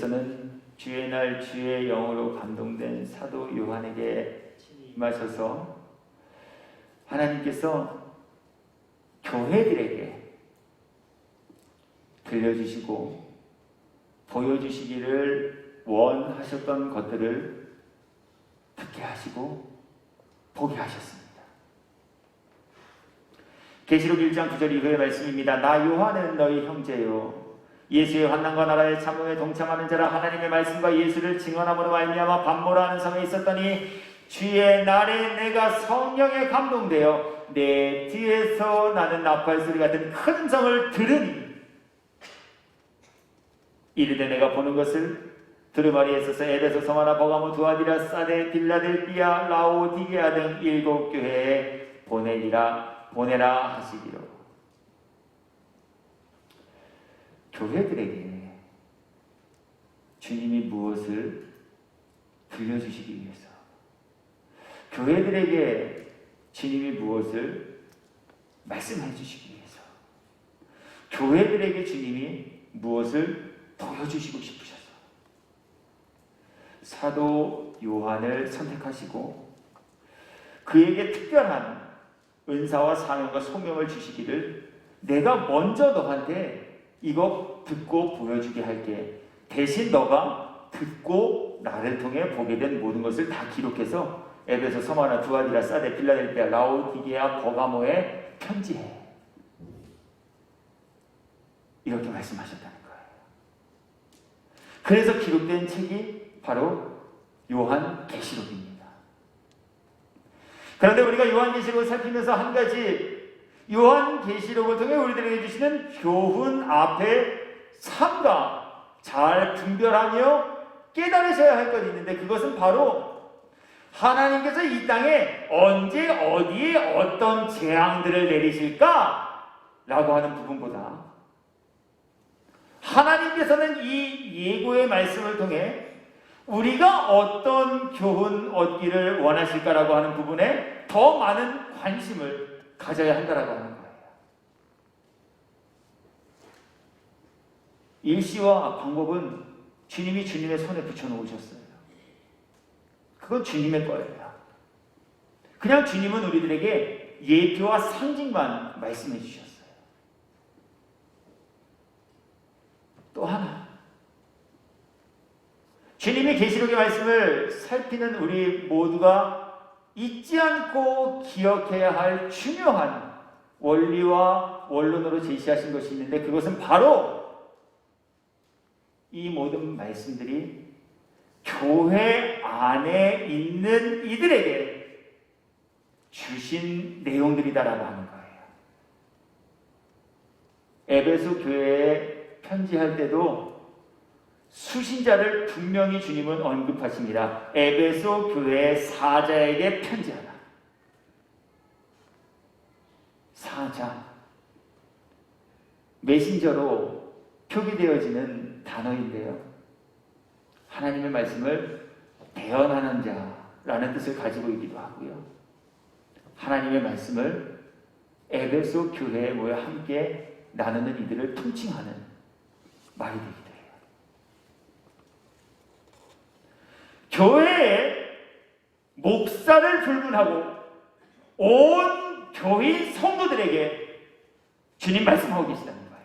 하나님께서는 주의 날 주의 영으로 감동된 사도 요한에게 임하셔서 하나님께서 교회들에게 들려주시고 보여주시기를 원하셨던 것들을 듣게 하시고 보게 하셨습니다. 계시록 1장 9절 이후의 말씀입니다. 나 요한은 너희 형제요 예수의 환난과 나라의 참음에 동참하는 자라 하나님의 말씀과 예수를 증언함으로 말미암아 반모라는 성에 있었더니 주의 날에 내가 성령에 감동되어 내 뒤에서 나는 나팔 소리 같은 큰 음성을 들으니 이르되 내가 보는 것을 두루마리에 있어서 에베소, 서마나, 버가모, 두아디라, 사데, 빌라델비아, 라오디게아 등 7 교회에 보내라 하시기로. 교회들에게 주님이 무엇을 들려주시기 위해서, 교회들에게 주님이 무엇을 말씀해 주시기 위해서, 교회들에게 주님이 무엇을 보여주시고 싶으셔서 사도 요한을 선택하시고 그에게 특별한 은사와 사명과 소명을 주시기를 내가 먼저 너한테 이거 듣고 보여주게 할게. 대신 너가 듣고 나를 통해 보게 된 모든 것을 다 기록해서 에베소, 서마나, 두아디라, 사데, 필라델피아, 라오디게아, 버가모에 편지해. 이렇게 말씀하셨다는 거예요. 그래서 기록된 책이 바로 요한계시록입니다. 그런데 우리가 요한계시록을 살피면서 한 가지 요한계시록을 통해 우리들에게 주시는 교훈 앞에 삼가 잘 분별하며 깨달으셔야 할 것이 있는데 그것은 바로 하나님께서 이 땅에 언제 어디에 어떤 재앙들을 내리실까? 라고 하는 부분보다 하나님께서는 이 예고의 말씀을 통해 우리가 어떤 교훈 얻기를 원하실까라고 하는 부분에 더 많은 관심을 가져야 한다라고 하는 거예요. 일시와 방법은 주님이 주님의 손에 붙여놓으셨어요. 그건 주님의 거예요. 그냥 주님은 우리들에게 예표와 상징만 말씀해 주셨어요. 또 하나, 주님의 계시록의 말씀을 살피는 우리 모두가 잊지 않고 기억해야 할 중요한 원리와 원론으로 제시하신 것이 있는데 그것은 바로 이 모든 말씀들이 교회 안에 있는 이들에게 주신 내용들이다라고 하는 거예요. 에베소 교회에 편지할 때도 수신자를 분명히 주님은 언급하십니다. 에베소 교회 사자에게 편지하라. 사자, 메신저로 표기되어지는 단어인데요. 하나님의 말씀을 대언하는 자라는 뜻을 가지고 있기도 하고요. 하나님의 말씀을 에베소 교회에 모여 함께 나누는 이들을 통칭하는 말이 되기도 해요. 교회에 목사를 불문하고 온 교인 성도들에게 주님 말씀하고 계시다는 거예요.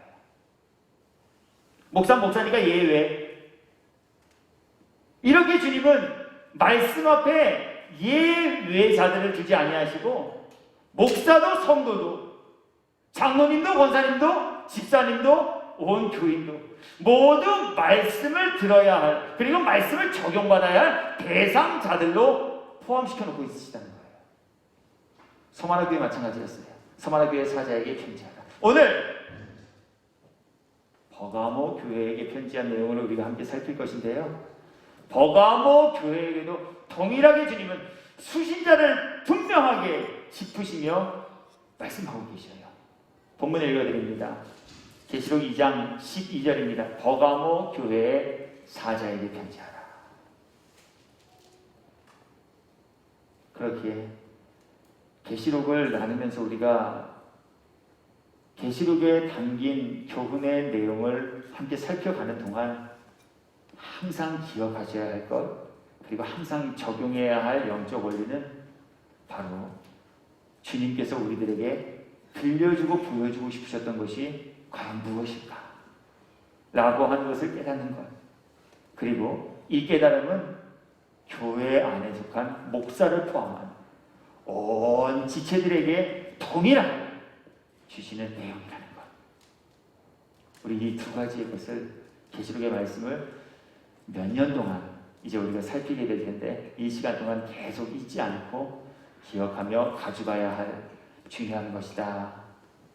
목사니까 예외. 이렇게 주님은 말씀 앞에 예외자들을 두지 아니하시고 목사도 성도도 장로님도 권사님도 집사님도 온 교인도 모두 말씀을 들어야 할 그리고 말씀을 적용받아야 할 대상자들로 포함시켜 놓고 있으시다는 거예요. 서마나 교회 마찬가지였어요. 서마나 교회 사자에게 편지하라. 오늘 버가모 교회에게 편지한 내용을 우리가 함께 살필 것인데요. 버가모 교회에게도 동일하게 주님은 수신자를 분명하게 짚으시며 말씀하고 계셔요. 본문 읽어드립니다. 계시록 2장 12절입니다. 버가모 교회의 사자에게 편지하라. 그렇기에 계시록을 나누면서 우리가 계시록에 담긴 교훈의 내용을 함께 살펴가는 동안 항상 기억하셔야 할 것, 그리고 항상 적용해야 할 영적 원리는 바로 주님께서 우리들에게 들려주고 보여주고 싶으셨던 것이 과연 무엇일까? 라고 하는 것을 깨닫는 것. 그리고 이 깨달음은 교회 안에 속한 목사를 포함한 온 지체들에게 동일하게 주시는 내용이라는 것. 우리 이 두 가지의 것을, 계시록의 말씀을 몇 년 동안 이제 우리가 살피게 될 텐데, 이 시간 동안 계속 잊지 않고 기억하며 가져가야 할 중요한 것이다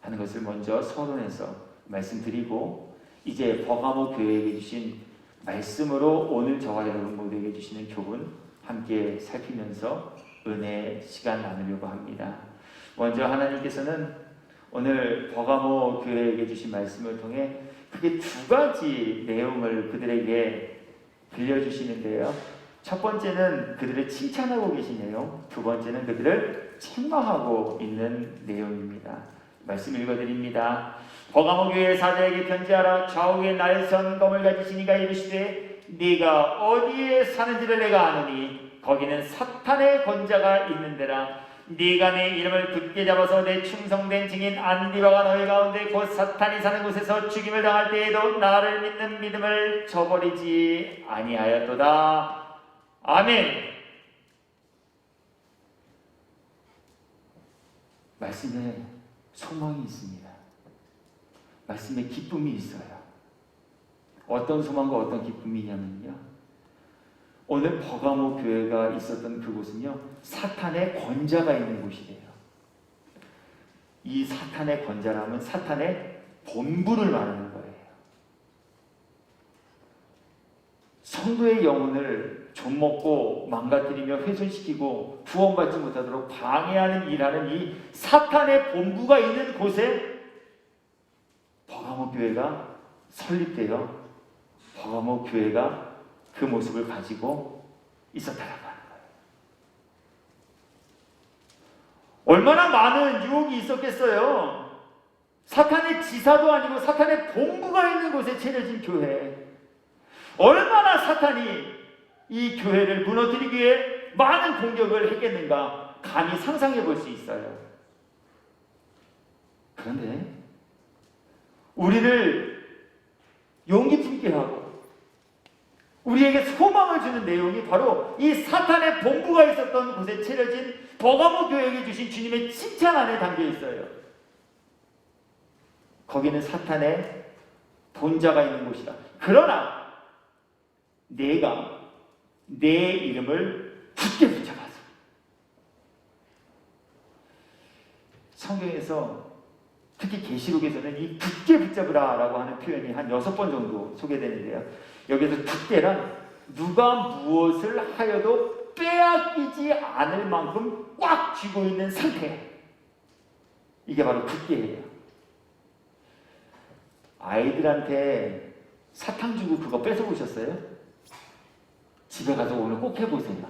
하는 것을 먼저 서론에서 말씀드리고, 이제 버가모 교회에게 주신 말씀으로 오늘 저와 여러분 모두에게 주시는 교훈 함께 살피면서 은혜의 시간 나누려고 합니다. 먼저 하나님께서는 오늘 버가모 교회에게 주신 말씀을 통해 크게 두 가지 내용을 그들에게 들려주시는데요. 첫 번째는 그들을 칭찬하고 계신 내용, 두 번째는 그들을 책망하고 있는 내용입니다. 말씀 읽어드립니다. 버가모 교회 사자에게 편지하라. 좌우에 날선 검을 가지신 이가 이르시되 네가 어디에 사는지를 내가 아노니 거기는 사탄의 권자가 있는 데라. 네가 내 이름을 굳게 잡아서 내 충성된 증인 안디바가 너희 가운데 곧 사탄이 사는 곳에서 죽임을 당할 때에도 나를 믿는 믿음을 저버리지 아니하였도다. 아멘. 말씀에 소망이 있습니다. 말씀에 기쁨이 있어요. 어떤 소망과 어떤 기쁨이냐면요, 오늘 버가모 교회가 있었던 그곳은요, 사탄의 권자가 있는 곳이래요. 이 사탄의 권자라면 사탄의 본부를 말하는 거예요. 성도의 영혼을 좀먹고 망가뜨리며 훼손시키고 구원받지 못하도록 방해하는 일하는 이 사탄의 본부가 있는 곳에 버가모 교회가 설립되어 버가모 교회가 그 모습을 가지고 있었다라고 하는 거예요. 얼마나 많은 유혹이 있었겠어요. 사탄의 지사도 아니고 사탄의 본부가 있는 곳에 차려진 교회. 얼마나 사탄이 이 교회를 무너뜨리기 위해 많은 공격을 했겠는가 감히 상상해 볼 수 있어요. 그런데 우리를 용기 품게 하고 우리에게 소망을 주는 내용이 바로 이 사탄의 본부가 있었던 곳에 차려진 버가모 교회에게 주신 주님의 칭찬 안에 담겨 있어요. 거기는 사탄의 본자가 있는 곳이다. 그러나 내가 내 이름을 굳게 붙잡아서, 성경에서 특히 계시록에서는 이 굳게 붙잡으라 라고 하는 표현이 한 6번 정도 소개되는데요. 여기서 굳게란 누가 무엇을 하여도 빼앗기지 않을 만큼 꽉 쥐고 있는 상태. 이게 바로 굳게예요. 아이들한테 사탕 주고 그거 뺏어보셨어요? 집에 가서 오늘 꼭 해보세요.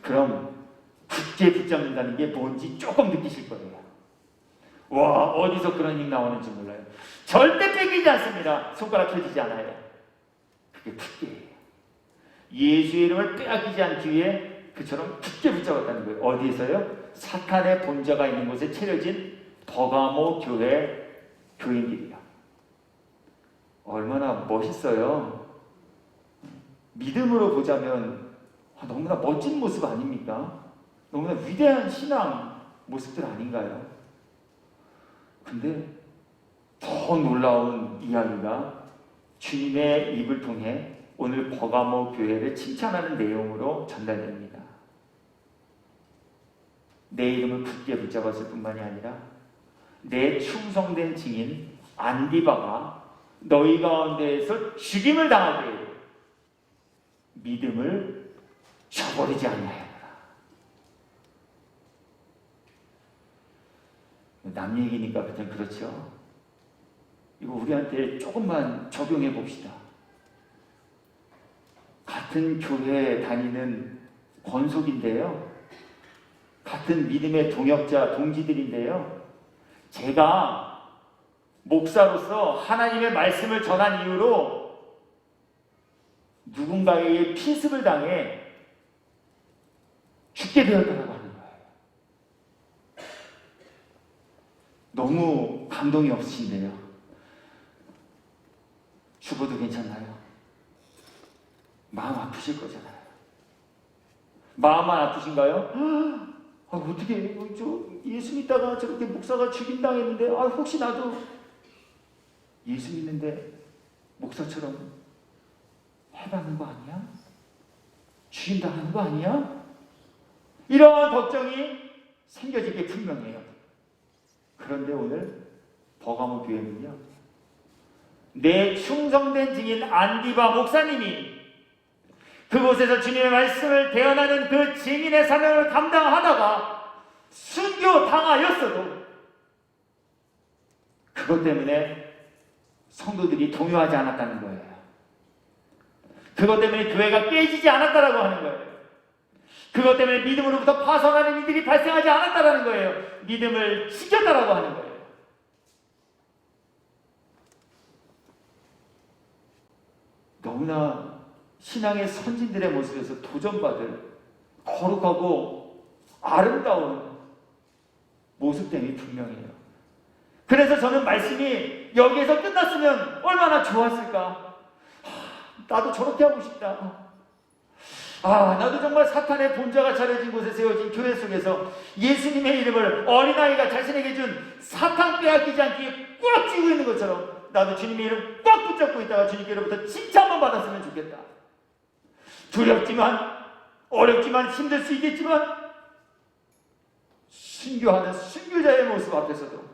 그럼 굳게 붙잡는다는 게 뭔지 조금 느끼실 거예요. 와, 어디서 그런 힘 나오는지 몰라요. 절대 뺏기지 않습니다. 손가락 펴지지 않아요. 그게 굳게예요. 예수의 이름을 빼앗기지 않기 위해 그처럼 굳게 붙잡았다는 거예요. 어디에서요? 사탄의 본자가 있는 곳에 차려진 버가모 교회 교인들이요. 얼마나 멋있어요. 믿음으로 보자면 너무나 멋진 모습 아닙니까? 너무나 위대한 신앙 모습들 아닌가요? 근데 더 놀라운 이야기가 주님의 입을 통해 오늘 버가모 교회를 칭찬하는 내용으로 전달됩니다. 내 이름을 굳게 붙잡았을 뿐만이 아니라 내 충성된 증인 안디바가 너희 가운데에서 죽임을 당하게 믿음을 저버리지 아니하였노라. 남 얘기니까 그냥 그렇죠. 이거 우리한테 조금만 적용해 봅시다. 같은 교회에 다니는 권속인데요. 같은 믿음의 동역자, 동지들인데요. 제가 목사로서 하나님의 말씀을 전한 이후로 누군가에게 피습을 당해 죽게 되었다고 하는 거예요. 너무 감동이 없으신데요. 죽어도 괜찮나요? 마음 아프실 거잖아요. 마음만 아프신가요? 어떻게 저 예수 믿다가 저렇게 목사가 죽임당했는데 혹시 나도 예수 믿는데 목사처럼 해받는 거 아니야? 죽임당하는 거 아니야? 이러한 걱정이 생겨질 게 분명해요. 그런데 오늘 버가모 교회는요, 내 충성된 증인 안디바 목사님이 그곳에서 주님의 말씀을 대언하는 그 증인의 사명을 감당하다가 순교당하였어도 그것 때문에 성도들이 동요하지 않았다는 거예요. 그것 때문에 교회가 깨지지 않았다라고 하는 거예요. 그것 때문에 믿음으로부터 파손하는 일들이 발생하지 않았다라는 거예요. 믿음을 지켰다라고 하는 거예요. 너무나 신앙의 선진들의 모습에서 도전받을 거룩하고 아름다운 모습 때문에 분명해요. 그래서 저는 말씀이 여기에서 끝났으면 얼마나 좋았을까. 나도 저렇게 하고 싶다. 나도 정말 사탄의 본좌가 차려진 곳에 세워진 교회 속에서 예수님의 이름을 어린아이가 자신에게 준 사탄 빼앗기지 않게 꽉 쥐고 있는 것처럼 나도 주님의 이름 꽉 붙잡고 있다가 주님께로부터 칭찬만 받았으면 좋겠다. 두렵지만 어렵지만 힘들 수 있겠지만 순교하는 순교자의 모습 앞에서도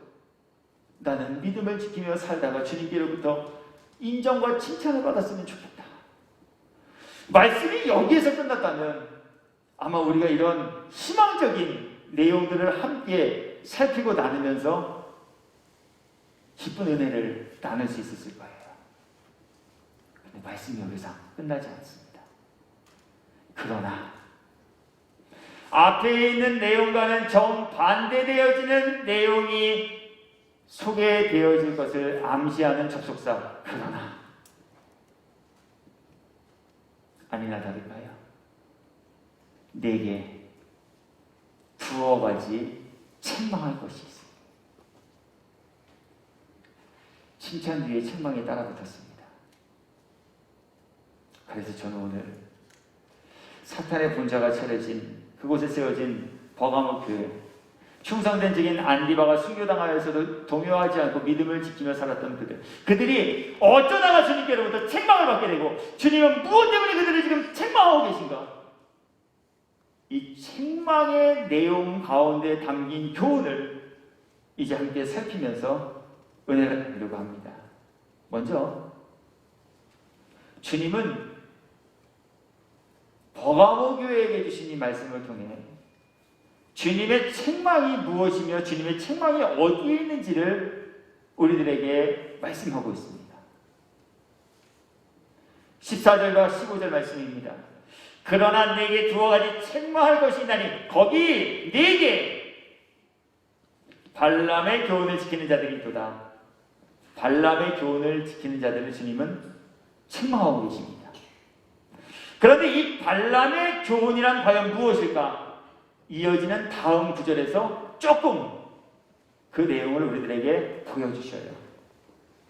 나는 믿음을 지키며 살다가 주님께로부터 인정과 칭찬을 받았으면 좋겠다. 말씀이 여기에서 끝났다면 아마 우리가 이런 희망적인 내용들을 함께 살피고 나누면서 기쁜 은혜를 나눌 수 있었을 거예요. 근데 말씀이 여기서 끝나지 않습니다. 그러나 앞에 있는 내용과는 정반대되어지는 내용이 소개되어질 것을 암시하는 접속사 그러나 아니나 다를까요? 내게 두어 가지 책망할 것이 있습니다. 칭찬 뒤에 책망이 따라붙었습니다. 그래서 저는 오늘 사탄의 본좌가 차려진 그곳에 세워진 버가모 교회, 충성된 증인 안디바가 순교당하여서도 동요하지 않고 믿음을 지키며 살았던 그들이 어쩌다가 주님께로부터 책망을 받게 되고 주님은 무엇 때문에 그들을 지금 책망하고 계신가? 이 책망의 내용 가운데 담긴 교훈을 이제 함께 살피면서 은혜를 나누려고 합니다. 먼저 주님은 버가모 교회에게 주신 이 말씀을 통해 주님의 책망이 무엇이며 주님의 책망이 어디에 있는지를 우리들에게 말씀하고 있습니다. 14절과 15절 말씀입니다. 그러나 내게 두어 가지 책망할 것이 있나니 거기 네게 발람의 교훈을 지키는 자들이 있도다. 발람의 교훈을 지키는 자들을 주님은 책망하고 계십니다. 그런데 이 발람의 교훈이란 과연 무엇일까? 이어지는 다음 구절에서 조금 그 내용을 우리들에게 보여주셔요.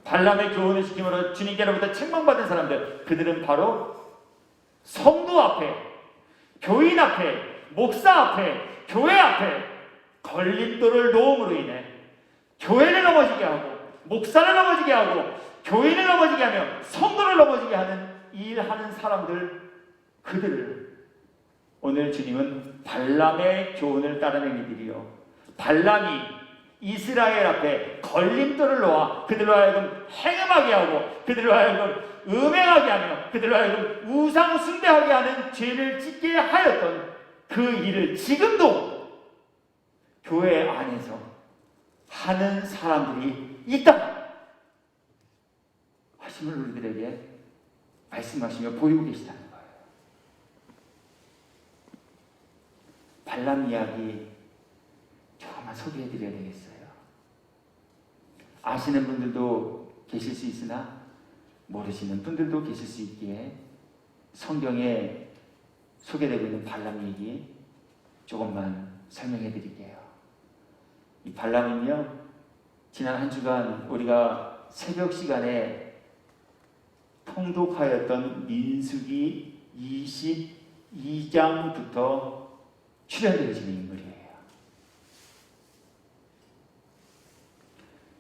발람의 교훈을 지킴으로 주님께로부터 책망받은 사람들, 그들은 바로 성도 앞에, 교인 앞에, 목사 앞에, 교회 앞에 걸림돌을 놓음으로 인해 교회를 넘어지게 하고 목사를 넘어지게 하고 교인을 넘어지게 하며 성도를 넘어지게 하는 일하는 사람들, 그들을 오늘 주님은 발람의 교훈을 따르는 이들이요, 발람이 이스라엘 앞에 걸림돌을 놓아 그들로 하여금 행음하게 하고 그들로 하여금 음행하게 하며 그들로 하여금 우상 숭배하게 하는 죄를 짓게 하였던 그 일을 지금도 교회 안에서 하는 사람들이 있다 하심을 우리들에게 말씀하시며 보이고 계시다는 거예요. 발람 이야기 조금만 소개해드려야 되겠어요. 아시는 분들도 계실 수 있으나 모르시는 분들도 계실 수 있기에 성경에 소개되고 있는 발람 얘기 조금만 설명해 드릴게요. 이 발람은요, 지난 한 주간 우리가 새벽 시간에 통독하였던 민수기 22장부터 출현되어지는 인물이에요.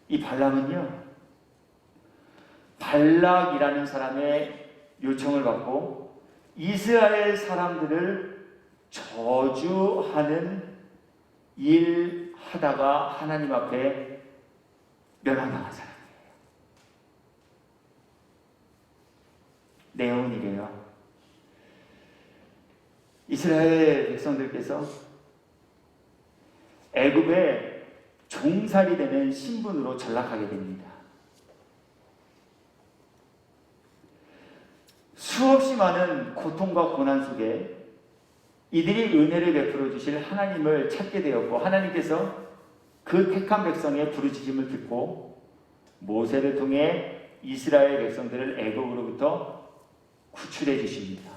이 발람은요, 발락이라는 사람의 요청을 받고 이스라엘 사람들을 저주하는 일 하다가 하나님 앞에 멸망당한 사람이에요. 내용은 이래요. 이스라엘 백성들께서 애굽에 종살이 되는 신분으로 전락하게 됩니다. 수없이 많은 고통과 고난 속에 이들이 은혜를 베풀어 주실 하나님을 찾게 되었고, 하나님께서 그 택한 백성의 부르짖음을 듣고 모세를 통해 이스라엘 백성들을 애굽으로부터 구출해 주십니다.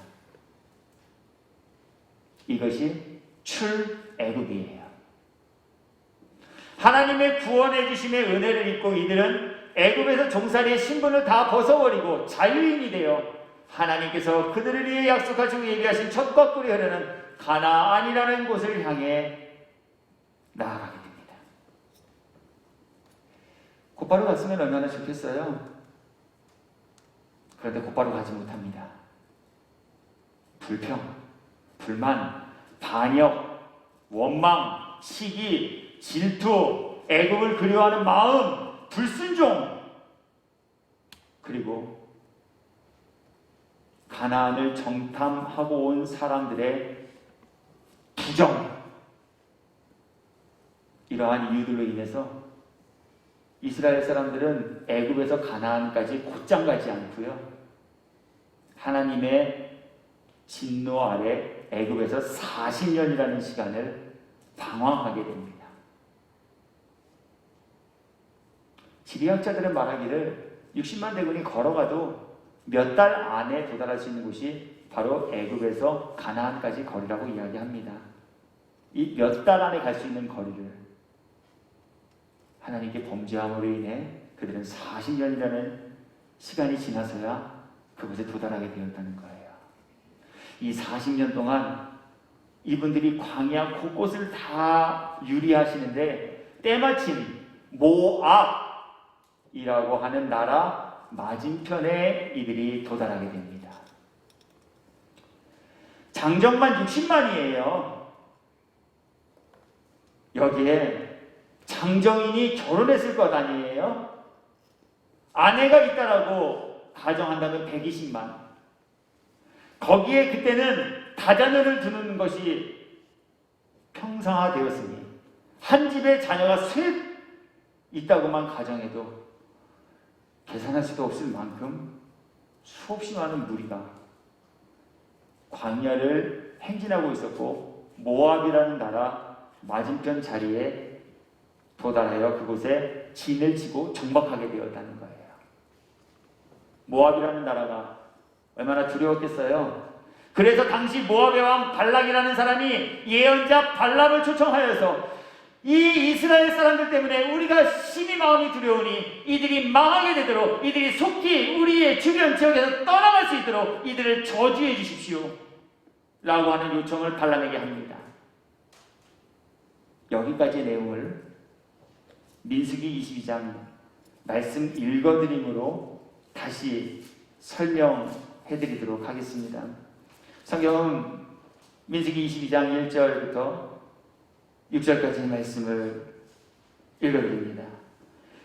이것이 출애굽이에요. 하나님의 구원해 주심의 은혜를 입고 이들은 애굽에서 종살이의 신분을 다 벗어버리고 자유인이 되어 하나님께서 그들을 위해 약속하시고 예비하신 젖과 꿀이 흐르는 가나안이라는 곳을 향해 나아가게 됩니다. 곧바로 갔으면 얼마나 좋겠어요. 그런데 곧바로 가지 못합니다. 불평, 불만, 반역, 원망, 시기, 질투, 애굽을 그리워하는 마음, 불순종, 그리고 가나안을 정탐하고 온 사람들의 부정, 이러한 이유들로 인해서 이스라엘 사람들은 애굽에서 가나안까지 곧장 가지 않고요, 하나님의 진노 아래 애굽에서 40년이라는 시간을 방황하게 됩니다. 지리학자들은 말하기를 60만 대군이 걸어가도 몇 달 안에 도달할 수 있는 곳이 바로 애굽에서 가나안까지 거리라고 이야기합니다. 이 몇 달 안에 갈 수 있는 거리를 하나님께 범죄함으로 인해 그들은 40년이라는 시간이 지나서야 그곳에 도달하게 되었다는 거예요. 이 40년 동안 이분들이 광야 곳곳을 다 유리하시는데 때마침 모압이라고 하는 나라 맞은편에 이들이 도달하게 됩니다. 장정만 60만이에요. 여기에 장정인이 결혼했을 것 아니에요? 아내가 있다라고 가정한다면 120만. 거기에 그때는 다자녀를 두는 것이 평상화되었으니 한 집에 자녀가 셋 있다고만 가정해도 계산할 수도 없을 만큼 수없이 많은 무리가 광야를 행진하고 있었고, 모압이라는 나라 맞은편 자리에 도달하여 그곳에 진을 치고 정박하게 되었다는 거예요. 모압이라는 나라가 얼마나 두려웠겠어요. 그래서 당시 모압의 왕 발락이라는 사람이 예언자 발람을 초청하여서 이 이스라엘 사람들 때문에 우리가 심히 마음이 두려우니 이들이 망하게 되도록, 이들이 속히 우리의 주변 지역에서 떠나갈 수 있도록 이들을 저주해 주십시오 라고 하는 요청을 발람에게 합니다. 여기까지의 내용을 민수기 22장 말씀 읽어드림으로 다시 설명해드리도록 하겠습니다. 성경은 민수기 22장 1절부터 6절까지의 말씀을 읽어드립니다.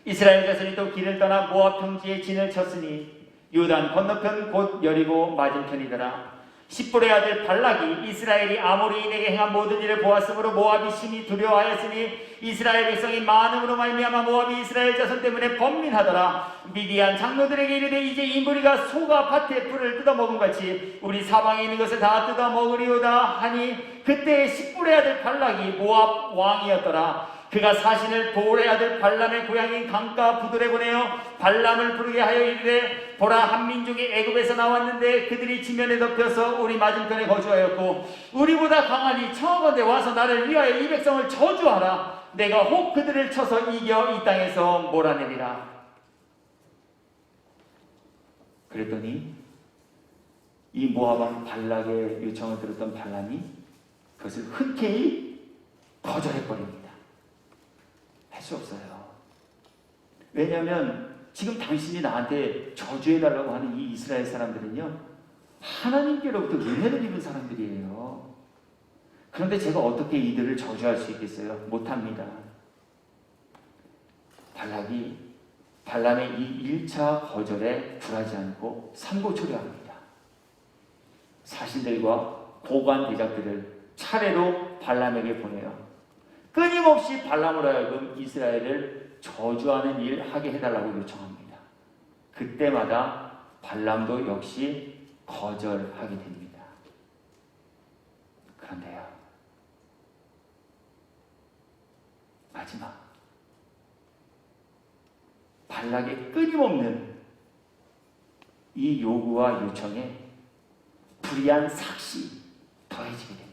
이스라엘 자손이 또 길을 떠나 모압 평지에 진을 쳤으니 요단 건너편 곧 여리고 맞은편이더라. 십볼의 아들 발락이 이스라엘이 아모리인에게 행한 모든 일을 보았으므로 모압이 심히 두려워하였으니 이스라엘 백성이 많음으로 말미암아 모압이 이스라엘 자손 때문에 번민하더라. 미디안 장로들에게 이르되 이제 이 무리가 소가 밭에 풀을 뜯어먹은 같이 우리 사방에 있는 것을 다 뜯어먹으리오다 하니 그때 십볼의 아들 발락이 모압 왕이었더라. 그가 사신을 보올의 아들 발람의 고향인 강가 부들에 보내어 발람을 부르게 하여 이르되 보라, 한 민족이 애굽에서 나왔는데 그들이 지면에 덮여서 우리 맞은편에 거주하였고 우리보다 강하니 청하건대 와서 나를 위하여 이 백성을 저주하라. 내가 혹 그들을 쳐서 이겨 이 땅에서 몰아내리라. 그랬더니 이 모압 왕 발락의 요청을 들었던 발람이 그것을 흔쾌히 거절해버립니다. 할 수 없어요. 왜냐하면 지금 당신이 나한테 저주해달라고 하는 이 이스라엘 사람들은요, 하나님께로부터 은혜를 입은 사람들이에요. 그런데 제가 어떻게 이들을 저주할 수 있겠어요? 못합니다. 발람의 이 1차 거절에 굴하지 않고 삼고초려합니다. 사신들과 고관 대작들을 차례로 발람에게 보내요. 끊임없이 발람으로 하여금 이스라엘을 저주하는 일 하게 해달라고 요청합니다. 그때마다 발람도 역시 거절하게 됩니다. 그런데요, 마지막 발락의 끊임없는 이 요구와 요청에 불의한 삭시 더해지게 됩니다.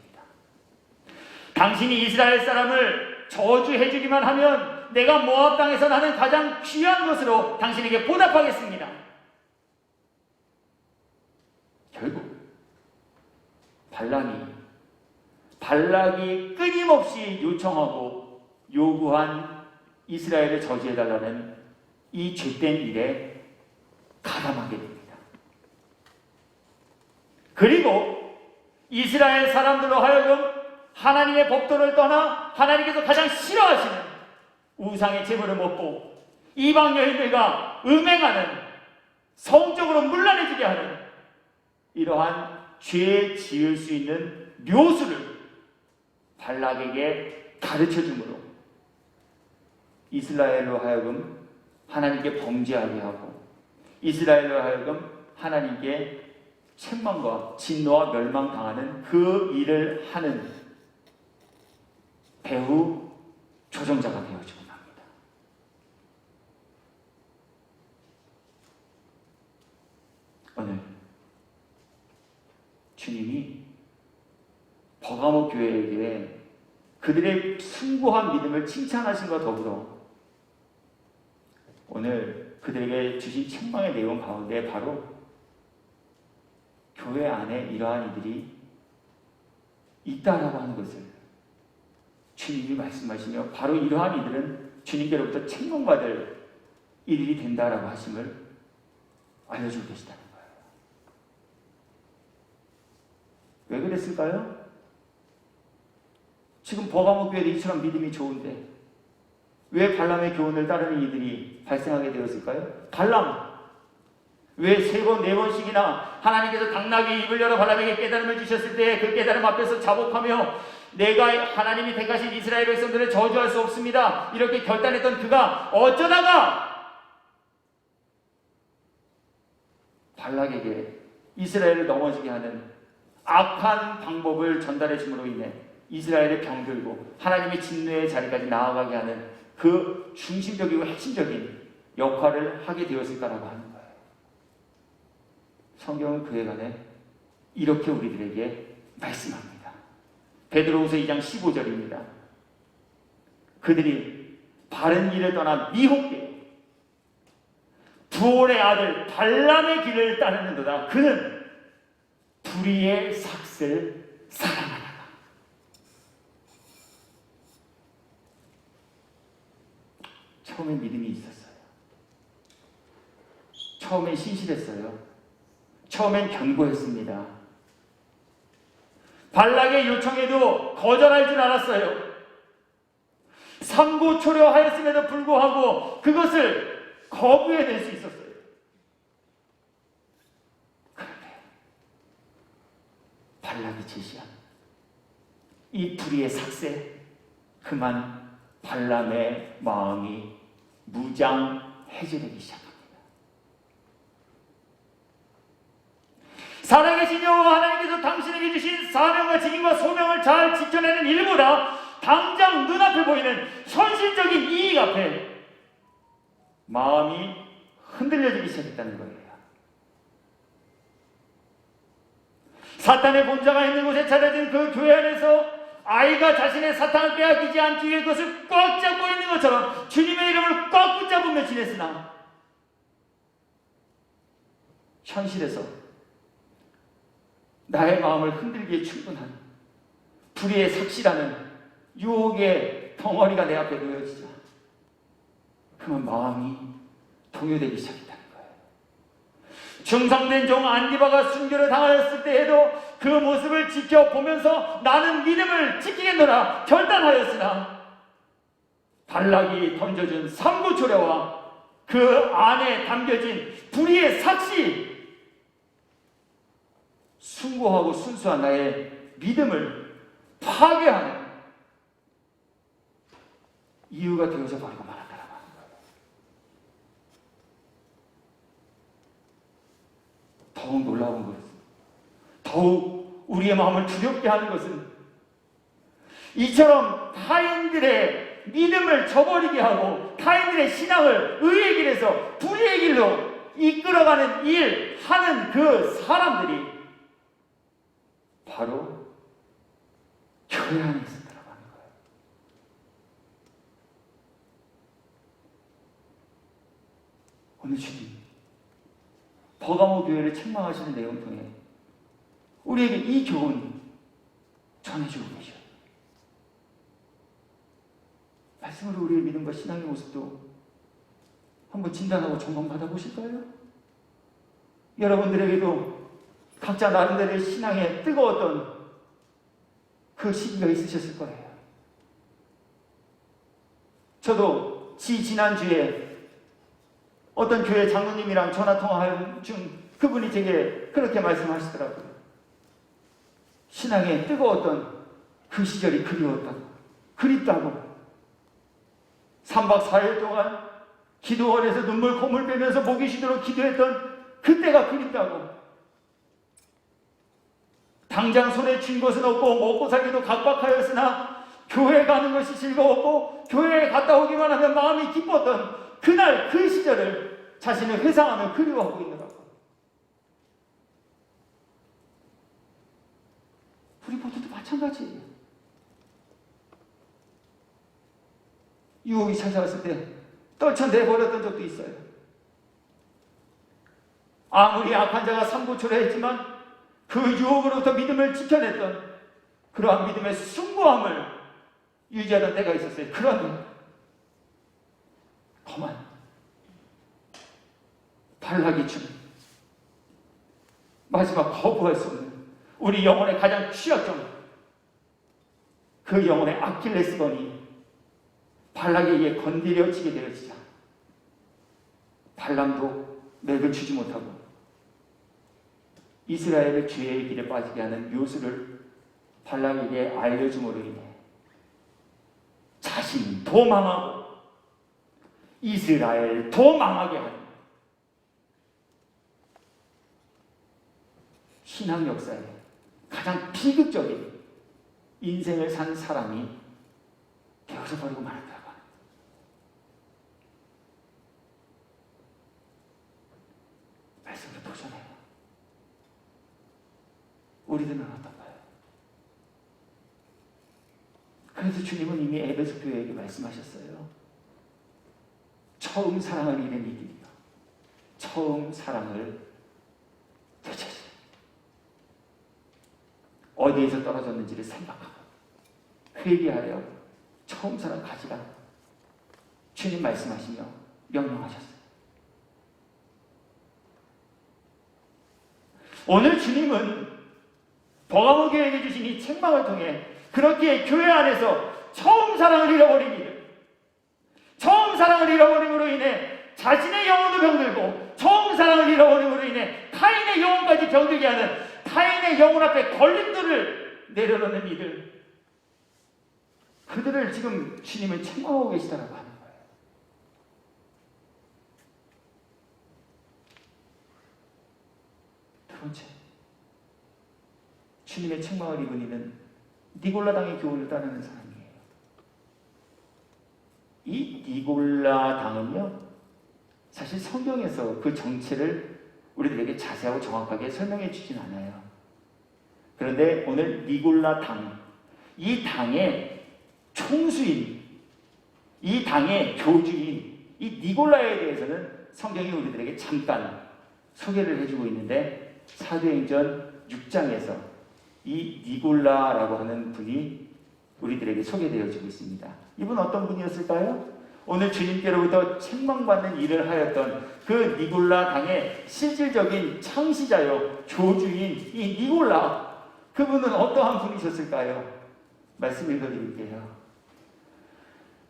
당신이 이스라엘 사람을 저주해주기만 하면 내가 모압 땅에서 나는 가장 귀한 것으로 당신에게 보답하겠습니다. 결국 발락이 끊임없이 요청하고 요구한 이스라엘을 저주해달라는 이 죄된 일에 가담하게 됩니다. 그리고 이스라엘 사람들로 하여금 하나님의 법도를 떠나 하나님께서 가장 싫어하시는 우상의 제물을 먹고 이방 여인들과 음행하는, 성적으로 문란해지게 하는 이러한 죄 지을 수 있는 묘수를 발락에게 가르쳐 주므로 이스라엘로 하여금 하나님께 범죄하게 하고 이스라엘로 하여금 하나님께 책망과 진노와 멸망당하는 그 일을 하는 배후 조종자가 되어지고 납니다. 오늘 주님이 버가모 교회에게 그들의 숭고한 믿음을 칭찬하신과 더불어 오늘 그들에게 주신 책망의 내용 가운데 바로 교회 안에 이러한 이들이 있다라고 하는 것을 주님이 말씀하시며 바로 이러한 이들은 주님께로부터 책망받을 이들이 된다라고 하심을 알려주고 계시다는 거예요. 왜 그랬을까요? 지금 버가모 교회도 이처럼 믿음이 좋은데 왜 발람의 교훈을 따르는 이들이 발생하게 되었을까요? 발람, 왜 3번, 4번씩이나 하나님께서 당나귀 입을 열어 발람에게 깨달음을 주셨을 때 그 깨달음 앞에서 자복하며 내가 하나님이 택하신 이스라엘 백성들을 저주할 수 없습니다, 이렇게 결단했던 그가 어쩌다가 발락에게 이스라엘을 넘어지게 하는 악한 방법을 전달해 줌으로 인해 이스라엘의 병들고 하나님의 진노의 자리까지 나아가게 하는 그 중심적이고 핵심적인 역할을 하게 되었을까라고 하는 거예요. 성경은 그에 관해 이렇게 우리들에게 말씀합니다. 베드로후서 2장 15절입니다. 그들이 바른 길을 떠나 미혹되어 부올의 아들 발람의 길을 따르는도다. 그는 불의의 삭슬 사랑하다가. 처음엔 믿음이 있었어요. 처음엔 신실했어요. 처음엔 견고했습니다. 발락의 요청에도 거절할 줄 알았어요. 삼고초려하였음에도 불구하고 그것을 거부해낼 수 있었어요. 그런데 발락이 제시한 이 불의의 삭세, 그만 발람의 마음이 무장해제되기 시작합니다. 살아계신 여호와 하나님께서 당신에게 주신 사명과 직임과 소명을 잘 지켜내는 일보다 당장 눈앞에 보이는 현실적인 이익 앞에 마음이 흔들려지기 시작했다는 거예요. 사탄의 본자가 있는 곳에 찾아진 그 교회 안에서 아이가 자신의 사탕을 빼앗기지 않기 위해 그것을 꽉 잡고 있는 것처럼 주님의 이름을 꽉 붙잡으며 지냈으나 현실에서 나의 마음을 흔들기에 충분한 불의의 삭시라는 유혹의 덩어리가 내 앞에 놓여지자 그만 마음이 동요되기 시작했다는 거예요. 중성된 종 안디바가 순교를 당하였을 때에도 그 모습을 지켜보면서 나는 믿음을 지키겠노라 결단하였으나 발락이 던져준 삼고초려와 그 안에 담겨진 불의의 삭시, 숭고하고 순수한 나의 믿음을 파괴하는 이유가 되어져 버리고 말았다라고 하는 거예요. 더욱 놀라운 것은, 더욱 우리의 마음을 두렵게 하는 것은 이처럼 타인들의 믿음을 저버리게 하고 타인들의 신앙을 의의 길에서 불의의 길로 이끌어가는 일 하는 그 사람들이 바로 교회 안에 있었다라고 하는 거예요. 오늘 주님 버가모 교회를 책망하시는 내용 통해 우리에게 이 교훈 전해주고 계셔요. 말씀으로 우리의 믿음과 신앙의 모습도 한번 진단하고 점검받아 보실까요? 여러분들에게도 각자 나름대로의 신앙에 뜨거웠던 그 시기가 있으셨을 거예요. 저도 지난주에 어떤 교회 장로님이랑 전화통화하는 중 그분이 제게 그렇게 말씀하시더라고요. 신앙에 뜨거웠던 그 시절이 그립다고 3박 4일 동안 기도원에서 눈물 콧물 빼면서 목이 쉬도록 기도했던 그때가 그립다고. 당장 손에 쥔 것은 없고 먹고 살기도 각박하였으나 교회 가는 것이 즐거웠고 교회에 갔다 오기만 하면 마음이 기뻤던 그날 그 시절을 자신을 회상하며 그리워하고 있더라고. 우리 모두도 마찬가지예요. 유혹이 찾아왔을 때 떨쳐내버렸던 적도 있어요. 아무리 악한 자가 삼고초려했지만 그 유혹으로부터 믿음을 지켜냈던 그러한 믿음의 숭고함을 유지하던 때가 있었어요. 그러면 그만 발락이 준 마지막 거부할 수 없는 우리 영혼의 가장 취약점, 그 영혼의 아킬레스건이 발락에 의해 건드려지게 되어지자 발람도 맥을 추지 못하고 이스라엘을 죄의 길에 빠지게 하는 요술을 발락에게 알려줌으로 인해 자신도 망하고 이스라엘도 망하게 하는 신앙 역사에 가장 비극적인 인생을 산 사람이 되어서 버리고 말았다고 합니다. 말씀을 보잖아요. 우리들은 어떤가요? 그래서 주님은 이미 에베소 교회에게 말씀하셨어요. 처음 사랑을 잃은 이들이요, 처음 사랑을 되찾으세요. 어디에서 떨어졌는지를 생각하고 회개하여 처음 사랑 가지라 주님 말씀하시며 명령하셨어요. 오늘 주님은 버가모 교회에게 주신 이 책망을 통해 그렇게 교회 안에서 처음 사랑을 잃어버린 이들, 처음 사랑을 잃어버림으로 인해 자신의 영혼도 병들고 처음 사랑을 잃어버림으로 인해 타인의 영혼까지 병들게 하는 타인의 영혼 앞에 걸림돌을 내려놓는 이들, 그들을 지금 주님은 책망하고 계시다라고 하는 거예요. 두 번째, 주님의 책망을 입은 이는 니골라당의 교훈을 따르는 사람이에요. 니골라 당은요, 사실 성경에서 그 정체를 우리들에게 자세하고 정확하게 설명해 주진 않아요. 그런데 오늘 니골라 당, 이 당의 총수인, 이 당의 교주인 이 니골라에 대해서는 성경이 우리들에게 잠깐 소개를 해주고 있는데, 사도행전 6장에서 이 니골라라고 하는 분이 우리들에게 소개되어지고 있습니다. 이분 어떤 분이었을까요? 오늘 주님께로부터 책망받는 일을 하였던 그 니골라 당의 실질적인 창시자요 교주인 이 니골라, 그분은 어떠한 분이셨을까요? 말씀 읽어드릴게요.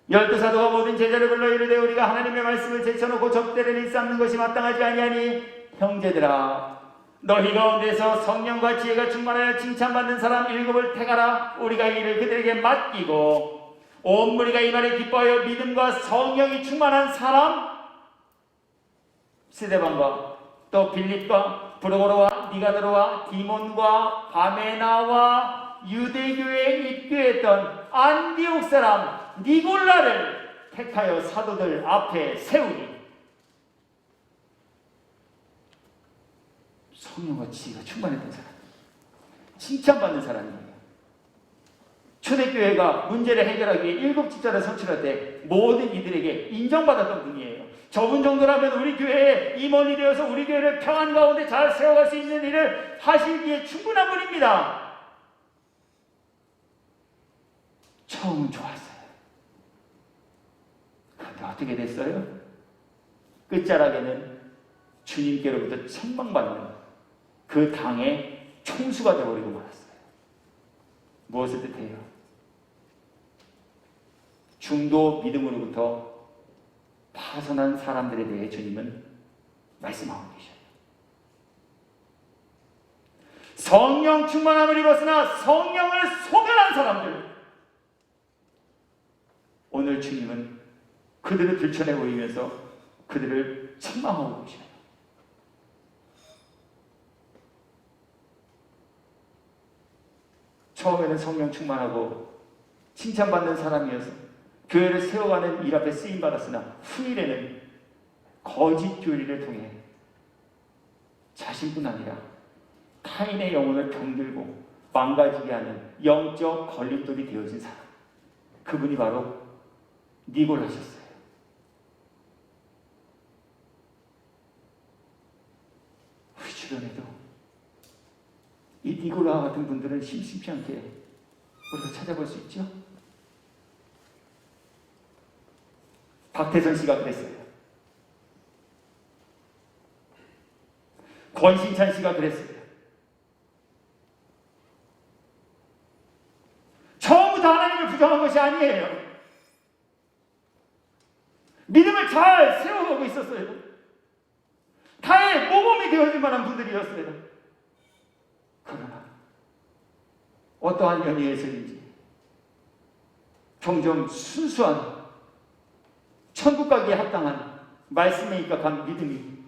12사도가 모든 제자를 불러 이르되 우리가 하나님의 말씀을 제쳐놓고 접대를 일삼는 것이 마땅하지 아니하니, 형제들아 너희 가운데서 성령과 지혜가 충만하여 칭찬받는 사람 7을 택하라. 우리가 이 일을 그들에게 맡기고 온 무리가 이 말에 기뻐하여 믿음과 성령이 충만한 사람, 스데반과 또 빌립과 브로고로와 니가드로와 디몬과 바메나와 유대교에 입교했던 안디옥 사람 니골라를 택하여 사도들 앞에 세우니, 성령과 지혜가 충만했던 사람, 칭찬받는 사람이에요. 초대교회가 문제를 해결하기 위해 7집사를 선출할 때 모든 이들에게 인정받았던 분이에요. 저분 정도라면 우리 교회에 임원이 되어서 우리 교회를 평안 가운데 잘 세워갈 수 있는 일을 하시기에 충분한 분입니다. 처음은 좋았어요. 그런데 어떻게 됐어요? 끝자락에는 주님께로부터 책망받는 그 당의 총수가 되어버리고 말았어요. 무엇을 뜻해요? 중도 믿음으로부터 파선한 사람들에 대해 주님은 말씀하고 계셔요. 성령 충만함을 입었으나 성령을 소멸한 사람들, 오늘 주님은 그들을 들춰내 보이면서 그들을 책망하고 계셔요. 처음에는 성령 충만하고 칭찬받는 사람이어서 교회를 세워가는 일 앞에 쓰임받았으나 후일에는 거짓 교리를 통해 자신뿐 아니라 타인의 영혼을 병들고 망가지게 하는 영적 걸림돌이 되어진 사람, 그분이 바로 니골라셨어요. 우리 주변에도 이 니골라와 같은 분들은 심심치 않게 우리가 찾아볼 수 있죠. 박태선 씨가 그랬어요. 권신찬 씨가 그랬어요. 처음부터 하나님을 부정한 것이 아니에요. 믿음을 잘 세워가고 있었어요. 타의 모범이 되어질 만한 분들이었어요. 그러나 어떠한 연유에서인지 점점 순수한 천국 가기에 합당한 말씀에 입각한 믿음이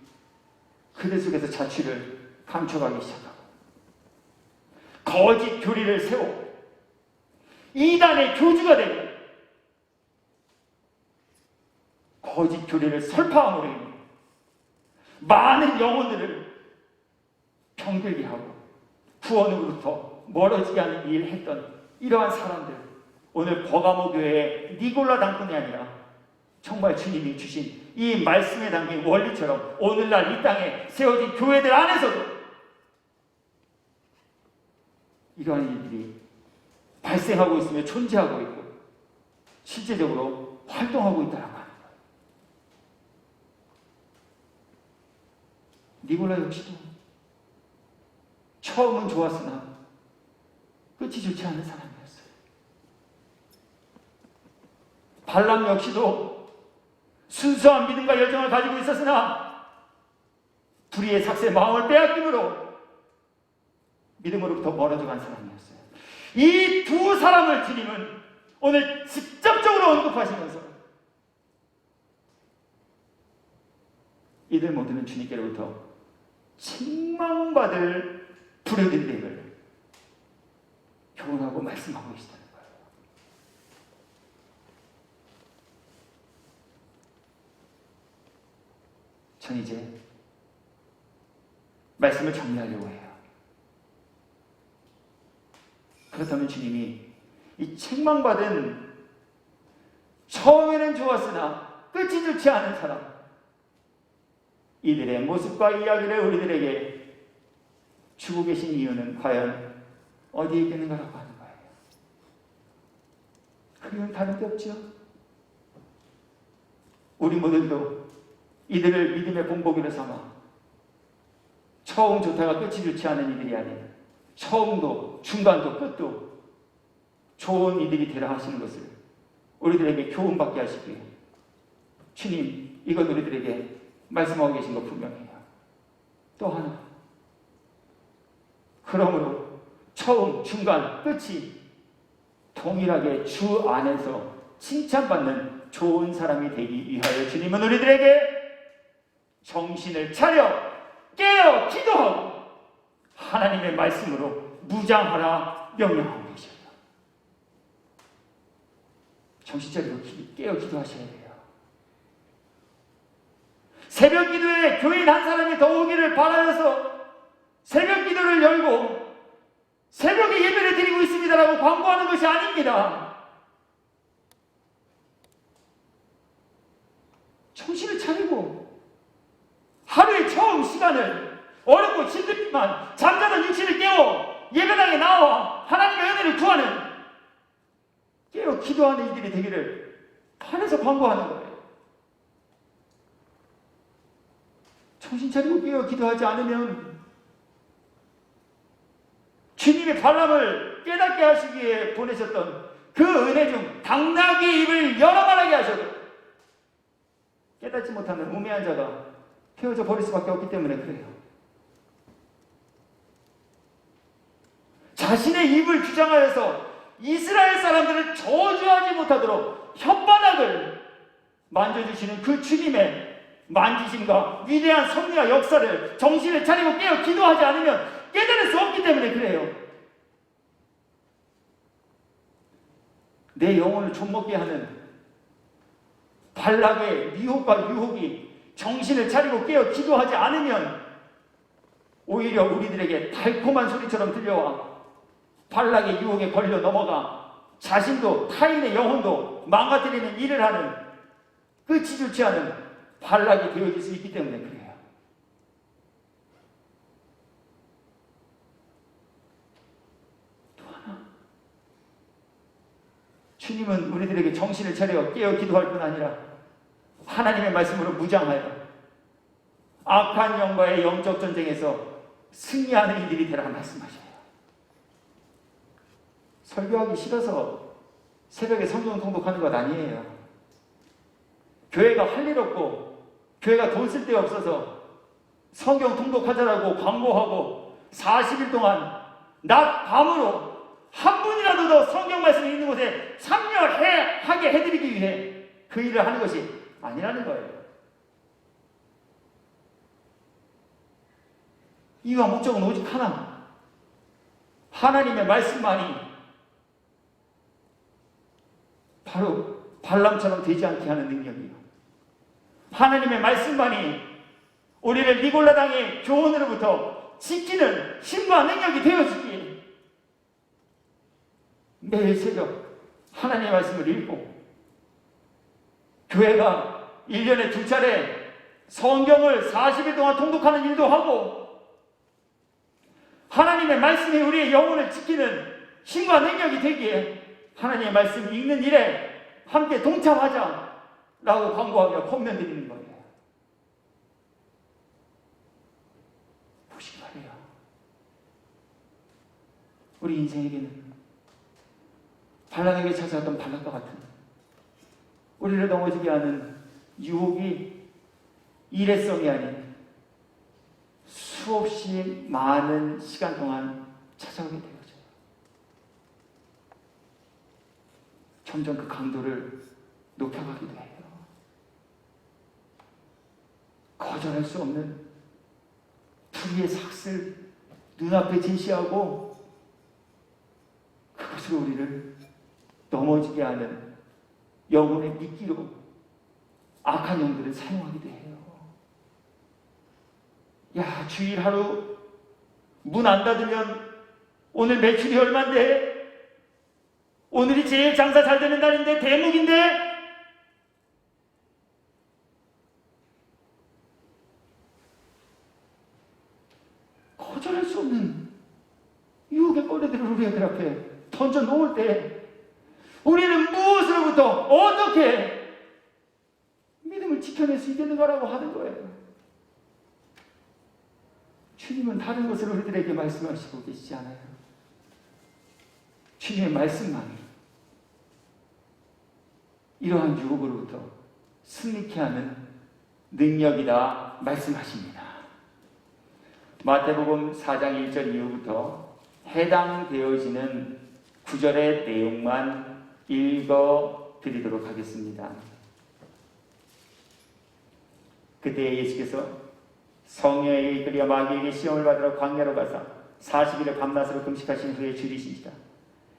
그들 속에서 자취를 감춰가기 시작하고 거짓 교리를 세워 이단의 교주가 되고 거짓 교리를 설파함으로 인해 많은 영혼들을 병들게 하고 구원으로부터 멀어지게 하는 일을 했던 이러한 사람들, 오늘 버가모 교회의 니골라 당뿐이 아니라 정말 주님이 주신 이 말씀에 담긴 원리처럼 오늘날 이 땅에 세워진 교회들 안에서도 이러한 일들이 발생하고 있으며 존재하고 있고 실제적으로 활동하고 있다고 하는 거예요. 니골라 역시도 처음은 좋았으나 끝이 좋지 않은 사람이었어요. 발람 역시도 순수한 믿음과 열정을 가지고 있었으나 불의의 삭새 마음을 빼앗김으로 믿음으로부터 멀어져간 사람이었어요. 이 두 사람을 주님은 오늘 직접적으로 언급하시면서 이들 모두는 주님께로부터 책망받을 불효된 됨을 교훈하고 말씀하고 계시다는 거예요. 전 이제 말씀을 정리하려고 해요. 그렇다면 주님이 이 책망받은 처음에는 좋았으나 끝이 좋지 않은 사람, 이들의 모습과 이야기를 우리들에게 주고 계신 이유는 과연 어디에 있겠는가라고 하는 거예요. 그 이유는 다른 데 없죠. 우리 모두도 이들을 믿음의 본보기로 삼아 처음 좋다가 끝이 좋지 않은 이들이 아닌 처음도 중간도 끝도 좋은 이들이 되라 하시는 것을 우리들에게 교훈받게 하시기에 주님, 이것 우리들에게 말씀하고 계신 것 분명해요. 또 하나, 그러므로 처음, 중간, 끝이 동일하게 주 안에서 칭찬받는 좋은 사람이 되기 위하여 주님은 우리들에게 정신을 차려 깨어 기도하고 하나님의 말씀으로 무장하라 명령하고 계셔요. 정신 차리고 깨어 기도하셔야 돼요. 새벽 기도에 교인 한 사람이 더 오기를 바라여서 새벽 기도를 열고 새벽에 예배를 드리고 있습니다라고 광고하는 것이 아닙니다. 정신을 차리고 하루의 처음 시간을 어렵고 힘들지만 잠자던 육신을 깨워 예배당에 나와 하나님의 은혜를 구하는 깨어 기도하는 이들이 되기를 바라서 광고하는 거예요. 정신 차리고 깨어 기도하지 않으면 주님이 발람을 깨닫게 하시기 위해 보내셨던 그 은혜 중 당나귀 입을 열어 말하게 하셔도 깨닫지 못하는 우매한 자가 태워져 버릴 수밖에 없기 때문에 그래요. 자신의 입을 주장하여서 이스라엘 사람들을 저주하지 못하도록 혓바닥을 만져주시는 그 주님의 만지심과 위대한 섭리와 역사를 정신을 차리고 깨어 기도하지 않으면 깨달을 수 없기 때문에 그래요. 내 영혼을 좀먹게 하는 발락의 미혹과 유혹이 정신을 차리고 깨어 기도하지 않으면 오히려 우리들에게 달콤한 소리처럼 들려와 발락의 유혹에 걸려 넘어가 자신도 타인의 영혼도 망가뜨리는 일을 하는 끝이 좋지 않은 발락이 되어질 수 있기 때문에 그래요. 또 하나, 주님은 우리들에게 정신을 차려 깨어 기도할 뿐 아니라 하나님의 말씀으로 무장하여 악한 영과의 영적 전쟁에서 승리하는 이들이 되라 말씀하셔요. 설교하기 싫어서 새벽에 성경 통독하는 것 아니에요. 교회가 할 일 없고 교회가 돈 쓸 데 없어서 성경 통독하자라고 광고하고 40일 동안 낮 밤으로 한 분이라도 더 성경 말씀이 있는 곳에 참여하게 해드리기 위해 그 일을 하는 것이 아니라는 거예요. 이유와 목적은 오직 하나, 하나님의 말씀만이 바로 발람처럼 되지 않게 하는 능력이요, 하나님의 말씀만이 우리를 니골라 당의 교훈으로부터 지키는 힘과 능력이 되어지기에 매일 새벽 하나님의 말씀을 읽고 교회가 1년에 2차례 성경을 40일 동안 통독하는 일도 하고 하나님의 말씀이 우리의 영혼을 지키는 힘과 능력이 되기에 하나님의 말씀 읽는 일에 함께 동참하자 라고 광고하며 권면 드리는 거예요. 보시기 바래요. 우리 인생에게는 발람에게 찾아왔던 발람과 같은 우리를 넘어지게 하는 유혹이 일회성이 아닌 수없이 많은 시간 동안 찾아오게 되어져요. 점점 그 강도를 높여가기도 해요. 거절할 수 없는 불의의 삭슬 눈앞에 제시하고 그것으로 우리를 넘어지게 하는 영혼의 미끼로 악한 영들을 사용하기도 해요. 야, 주일 하루 문 안 닫으면 오늘 매출이 얼만데? 오늘이 제일 장사 잘 되는 날인데, 대목인데? 거절할 수 없는 유혹의 거래들을 우리 애들 앞에 던져 놓을 때 우리는 무엇으로부터 어떻게 믿음을 지켜낼 수 있겠는가라고 하는 거예요. 주님은 다른 것을 우리들에게 말씀하시고 계시지 않아요. 주님의 말씀만이 이러한 유혹으로부터 승리케 하는 능력이다 말씀하십니다. 마태복음 4장 1절 이후부터 해당되어지는 구절의 내용만 읽어드리도록 하겠습니다. 그때 예수께서 성령에 이끌려 마귀에게 시험을 받으러 광야로 가사 40일을 밤낮으로 금식하신 후에 줄이시니라.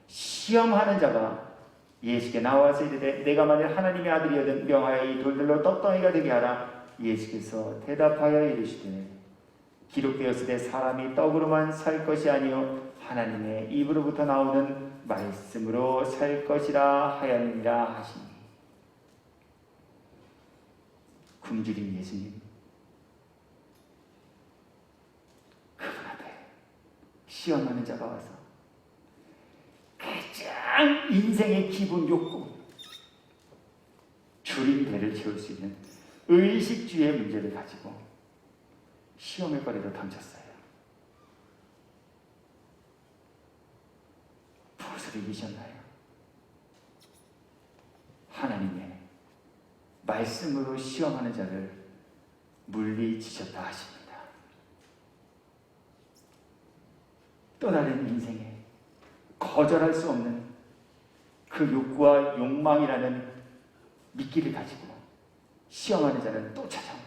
시험하는 자가 예수께 나와서 이르되 내가 만일 하나님의 아들이거든 명하여 이 돌들로 떡덩이가 되게 하라. 예수께서 대답하여 이르시되 기록되었으되 사람이 떡으로만 살 것이 아니요 하나님의 입으로부터 나오는 말씀으로 살 것이라 하였느니라 하시니. 굶주린 예수님, 그분 앞에 시험하는 자가 와서 가장 인생의 기본 욕구, 줄인 배를 채울 수 있는 의식주의 문제를 가지고 시험의 거리로 던졌어요. 무엇을 이기셨나요? 하나님의 말씀으로 시험하는 자를 물리치셨다 하십니다. 또 다른 인생에 거절할 수 없는 그 욕구와 욕망이라는 미끼를 가지고 시험하는 자는 또 찾아옵니다.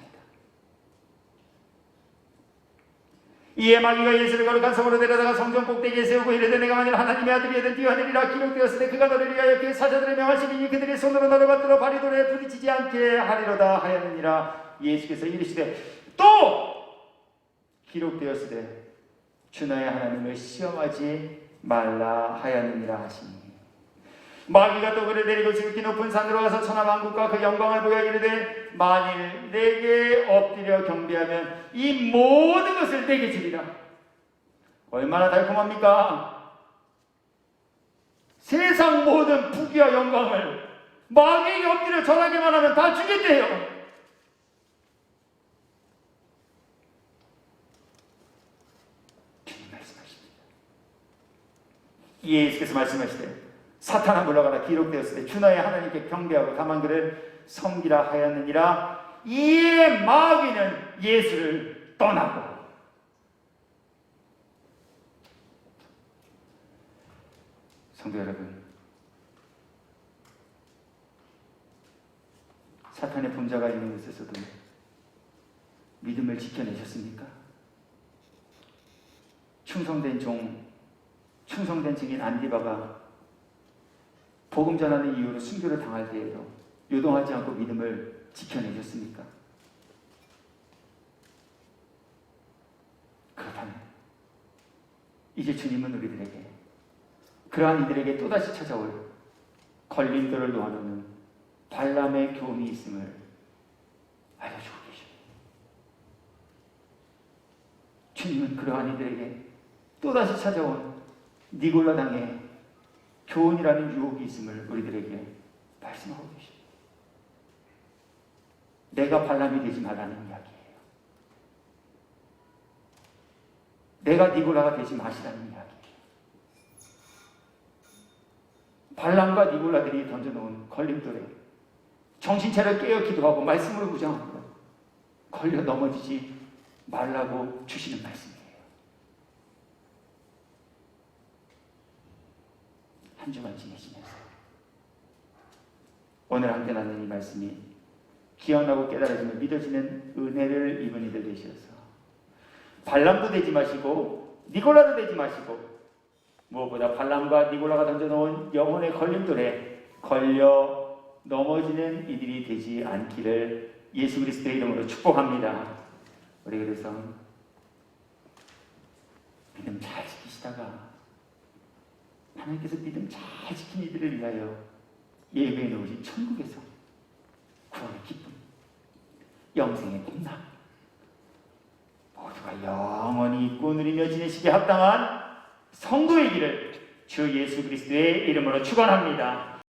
이에 마귀가 예수를 거룩한 성으로 데려다가 성전 꼭대기에 세우고 이르되 내가 만일 하나님의 아들이든 뛰어내리라. 기록되었으되 그가 너를 위하여 그의 사자들을 명하시니 그들의 손으로 너를 받들어 바리돌에 부딪히지 않게 하리로다 하였느니라. 예수께서 이르시되 또 기록되었으되 주 너의 하나님을 시험하지 말라 하였느니라 하시니. 마귀가 또 그를 데리고 지극히 높은 산으로 가서 천하만국과 그 영광을 보여 이르되 만일 내게 엎드려 경배하면 이 모든 것을 내게 주리라. 얼마나 달콤합니까? 세상 모든 부귀와 영광을 마귀에게 엎드려 절하기만 하면 다 주겠대요. 주님 말씀하십니다. 예수께서 말씀하시되 사탄아 물러가라. 기록되었을 때 주 너의 하나님께 경배하고 다만 그를 섬기라 하였느니라. 이에 마귀는 예수를 떠나고. 성도 여러분, 사탄의 분자가 있는 곳에서도 믿음을 지켜내셨습니까? 충성된 증인 안디바가 복음 전하는 이유로 순교를 당할 때에도 요동하지 않고 믿음을 지켜내셨습니까? 그렇다면 이제 주님은 우리들에게 그러한 이들에게 또다시 찾아올 걸림돌을 놓아놓는 발람의 교훈이 있음을 알려주고 계십니다. 주님은 그러한 이들에게 또다시 찾아온 니골라당의 교훈이라는 유혹이 있음을 우리들에게 말씀하고 계십니다. 내가 발람이 되지 말라는 이야기예요. 내가 니골라가 되지 마시라는 이야기예요. 발람과 니골라들이 던져놓은 걸림돌에 정신 차려 깨어 기도하고 말씀으로 무장합니다. 걸려 넘어지지 말라고 주시는 말씀이에요. 한 주간 지내시면서 오늘 함께 나눈 이 말씀이 기억나고 깨달아지며 믿어지는 은혜를 입은 이들 되셔서 발람도 되지 마시고 니골라도 되지 마시고 무엇보다 발람과 니골라가 던져놓은 영혼의 걸림돌에 걸려 넘어지는 이들이 되지 않기를 예수 그리스도의 이름으로 축복합니다. 우리 그래서 십자가, 하나님께서 믿음 잘 지킨 이들을 위하여 예배해 놓으신 천국에서 구원의 기쁨, 영생의 복락, 모두가 영원히 입고 누리며 지내시기에 합당한 성도의 길을 주 예수 그리스도의 이름으로 축원합니다.